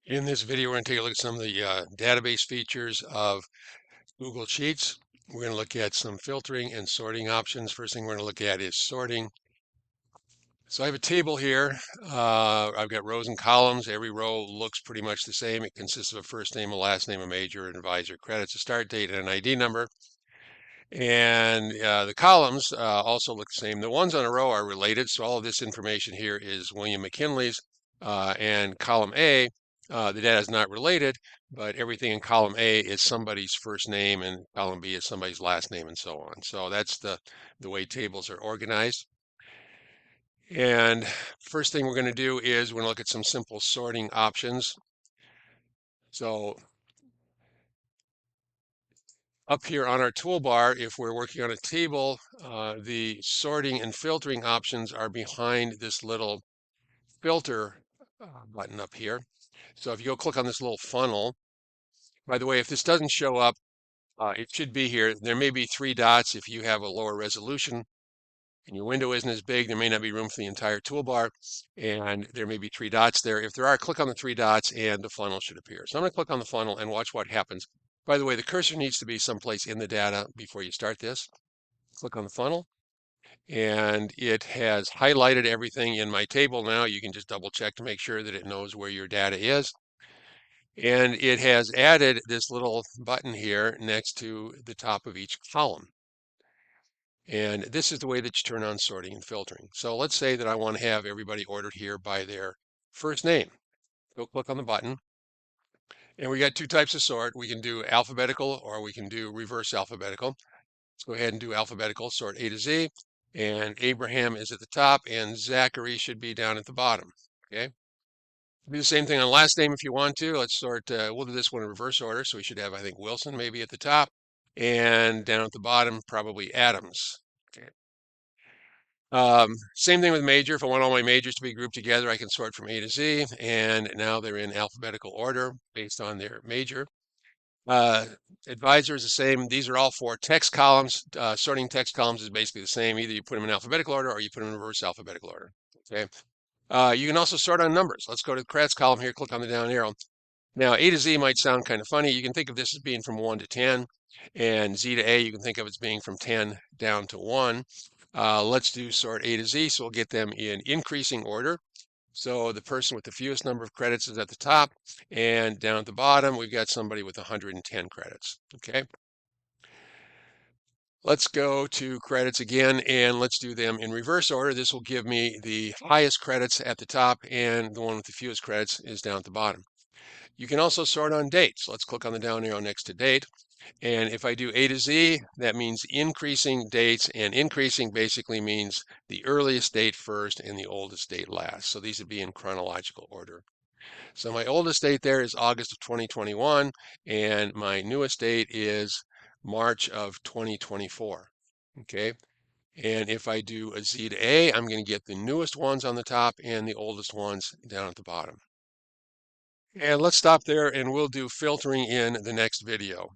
In this video, we're going to take a look at some of the database features of Google Sheets. We're going to look at some filtering and sorting options. First thing we're going to look at is sorting. So I have a table here. I've got rows and columns. Every row looks pretty much the same. It consists of a first name, a last name, a major, an advisor, credits, a start date, and an ID number. And the columns also look the same. The ones on a row are related, so all of this information here is William McKinley's. And column A, the data is not related, but everything in column A is somebody's first name, and column B is somebody's last name, and so on. So that's the way tables are organized. And first thing we're going to do is we're going to look at some simple sorting options. So up here on our toolbar, if we're working on a table, the sorting and filtering options are behind this little filter button up here. So if you go click on this little funnel, by the way, if this doesn't show up, it should be here. There may be 3 dots if you have a lower resolution and your window isn't as big. There may not be room for the entire toolbar, and there may be 3 dots there. If there are, click on the 3 dots and the funnel should appear. So I'm going to click on the funnel and watch what happens. By the way, the cursor needs to be someplace in the data before you start this. Click on the funnel, and it has highlighted everything in my table now. You can just double check to make sure that it knows where your data is. And it has added this little button here next to the top of each column. And this is the way that you turn on sorting and filtering. So let's say that I want to have everybody ordered here by their first name. Go click on the button. And we got 2 types of sort. We can do alphabetical or we can do reverse alphabetical. Let's go ahead and do alphabetical, sort A to Z. And Abraham is at the top and Zachary should be down at the bottom. Okay. Do the same thing on last name if you want to. Let's sort, we'll do this one in reverse order. So we should have, I think, Wilson maybe at the top and down at the bottom, probably Adams. Okay. Same thing with major. If I want all my majors to be grouped together, I can sort from A to Z, and now they're in alphabetical order based on their major. Advisor is the same. These are all 4 text columns. Sorting text columns is basically the same. Either you put them in alphabetical order or you put them in reverse alphabetical order. Okay. You can also sort on numbers. Let's go to the credits column here, click on the down arrow. Now, A to Z might sound kind of funny. You can think of this as being from 1 to 10, and Z to A, you can think of it as being from 10 down to 1. Let's do sort A to Z, so we'll get them in increasing order. So the person with the fewest number of credits is at the top, and down at the bottom, we've got somebody with 110 credits, okay? Let's go to credits again, and let's do them in reverse order. This will give me the highest credits at the top, and the one with the fewest credits is down at the bottom. You can also sort on dates. Let's click on the down arrow next to date. And if I do A to Z, that means increasing dates, and increasing basically means the earliest date first and the oldest date last. So these would be in chronological order. So my oldest date there is August of 2021, and my newest date is March of 2024. Okay. And if I do a Z to A, I'm going to get the newest ones on the top and the oldest ones down at the bottom. And let's stop there and we'll do filtering in the next video.